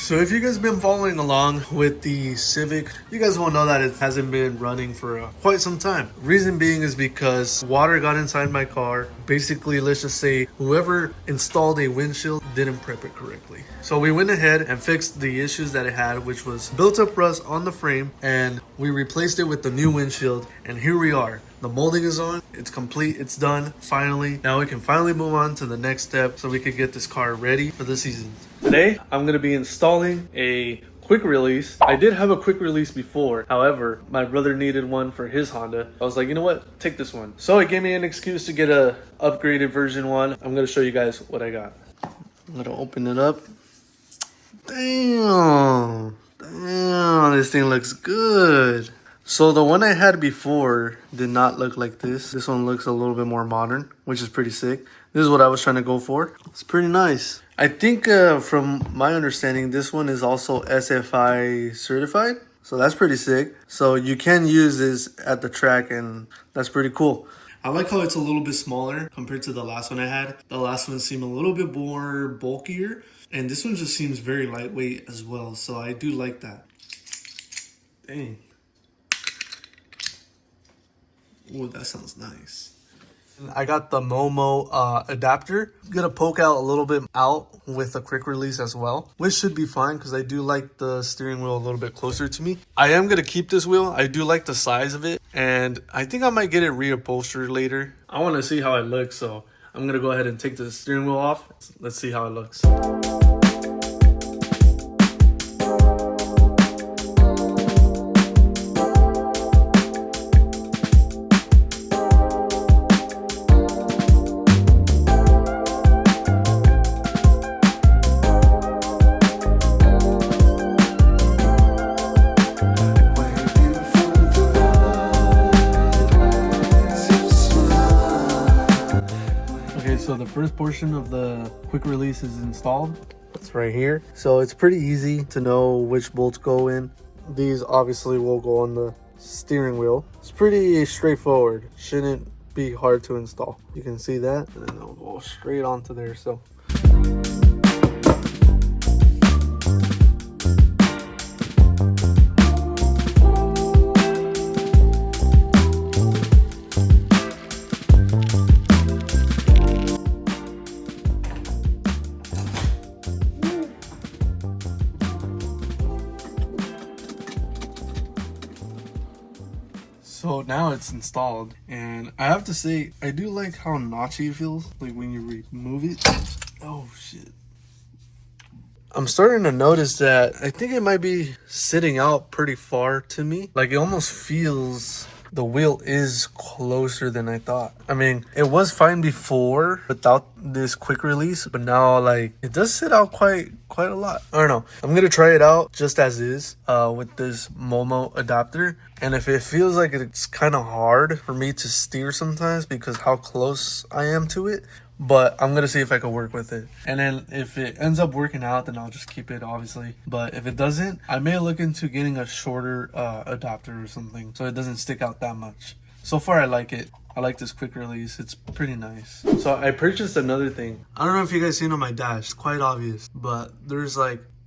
So if you guys been following along with the Civic, you guys will know that it hasn't been running for quite some time. Reason being is because water got inside my car. Basically, let's just say whoever installed a windshield didn't prep it correctly. So we went ahead and fixed the issues that it had, which was built up rust on the frame, and we replaced it with the new windshield, and here we are. The molding is on, it's complete, it's done, finally. Now we can finally move on to the next step so we can get this car ready for the season. Today, I'm gonna be installing a quick release. I did have a quick release before, however, my brother needed one for his Honda. I was like, you know what, take this one. So it gave me an excuse to get a upgraded version one. I'm gonna show you guys what I got. I'm gonna open it up. Damn, this thing looks good. So the one I had before did not look like this. This one looks a little bit more modern, which is pretty sick. This is what I was trying to go for. It's pretty nice. I think from my understanding, this one is also SFI certified. So that's pretty sick. So you can use this at the track, and that's pretty cool. I like how it's a little bit smaller compared to the last one I had. The last one seemed a little bit more bulkier, and this one just seems very lightweight as well. So I do like that. Dang. Oh, that sounds nice. I got the Momo adapter. I'm gonna poke out a little bit out with a quick release as well, which should be fine because I do like the steering wheel a little bit closer to me. I am gonna keep this wheel. I do like the size of it, and I think I might get it reupholstered later. I want to see how it looks, so I'm gonna go ahead and take the steering wheel off. Let's see how it looks. So the first portion of the quick release is installed. It's right here. So it's pretty easy to know which bolts go in. These obviously will go on the steering wheel. It's pretty straightforward. Shouldn't be hard to install. You can see that, and then it'll go straight onto there. So now it's installed, and I have to say, I do like how notchy it feels, like when you remove it. Oh shit. I'm starting to notice that I think it might be sitting out pretty far to me. Like it almost feels the wheel is closer than I thought. I mean, it was fine before without this quick release, but now like it does sit out quite a lot. I don't know. I'm gonna try it out just as is with this Momo adapter, and if it feels like it's kind of hard for me to steer sometimes because how close I am to it, but I'm gonna see if I can work with it. And then if it ends up working out, then I'll just keep it, obviously. But if it doesn't, I may look into getting a shorter adapter or something so it doesn't stick out that much. So far, I like it. I like this quick release. It's pretty nice. So I purchased another thing. I don't know if you guys seen on my dash. It's quite obvious, but there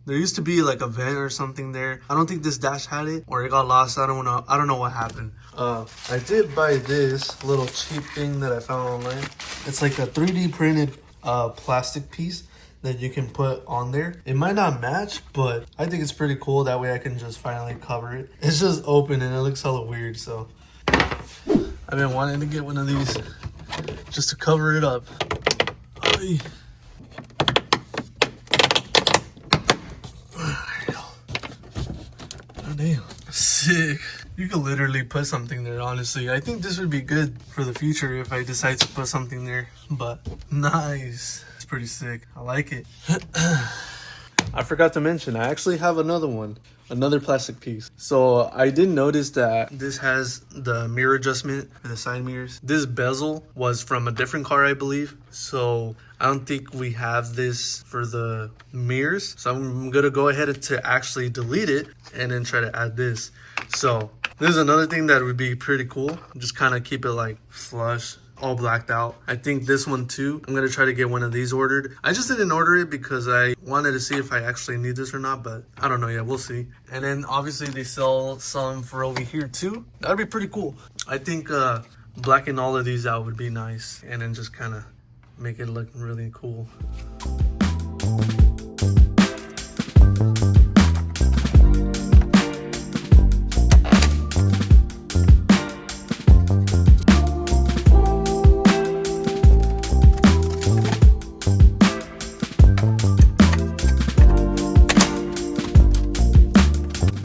used to be like a vent or something there. I don't think this dash had it, or it got lost. I don't know what happened. I did buy this little cheap thing that I found online. It's like a 3D printed plastic piece that you can put on there. It might not match, but I think it's pretty cool. That way I can just finally cover it. It's just open and it looks hella weird, so I've been wanting to get one of these just to cover it up. Oy. Damn, sick. You could literally put something there, honestly. I think this would be good for the future if I decide to put something there, but nice. It's pretty sick. I like it. I forgot to mention, I actually have another one, another plastic piece. So I did notice that this has the mirror adjustment for the side mirrors. This bezel was from a different car, I believe. So I don't think we have this for the mirrors. So I'm gonna go ahead to actually delete it and then try to add this. So this is another thing that would be pretty cool. Just kind of keep it like flush all blacked out. I think this one too, I'm gonna try to get one of these ordered. I just didn't order it because I wanted to see if I actually need this or not, but I don't know yet, we'll see. And then obviously they sell some for over here too. That'd be pretty cool. I think blacking all of these out would be nice, and then just kind of make it look really cool.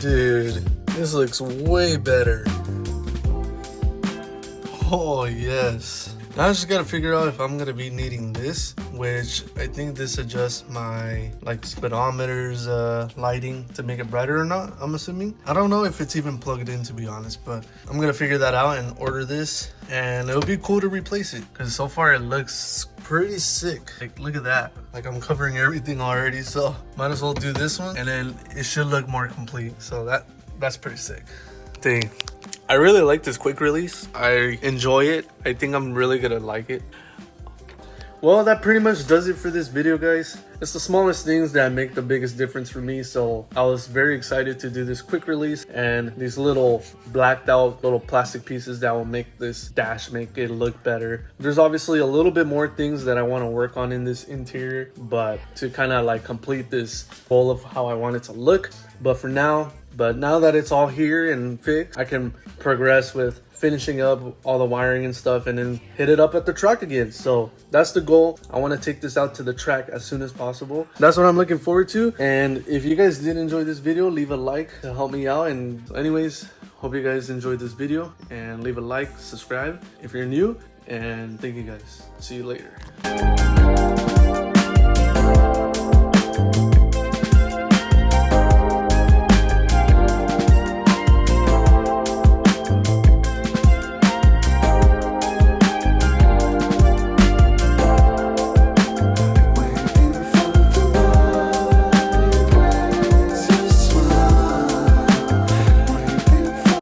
Dude, this looks way better. Oh yes. Now I just gotta figure out if I'm gonna be needing this, which I think this adjusts my like speedometer's lighting to make it brighter or not, I'm assuming. I don't know if it's even plugged in, to be honest, but I'm gonna figure that out and order this, and it'll be cool to replace it because so far it looks pretty sick. Like, look at that. Like, I'm covering everything already, so might as well do this one, and then it should look more complete. So that's pretty sick. Dang. I really like this quick release. I enjoy it. I think I'm really gonna like it. Well, that pretty much does it for this video, guys. It's the smallest things that make the biggest difference for me, so I was very excited to do this quick release, and these little blacked out little plastic pieces that will make this dash make it look better. There's obviously a little bit more things that I want to work on in this interior, but to kind of like complete this goal of how I want it to look. But now that it's all here and fixed, I can progress with finishing up all the wiring and stuff and then hit it up at the track again. So that's the goal. I want to take this out to the track as soon as possible. That's what I'm looking forward to. And if you guys did enjoy this video, leave a like to help me out. And anyways, hope you guys enjoyed this video, and leave a like, subscribe if you're new, and thank you guys. See you later.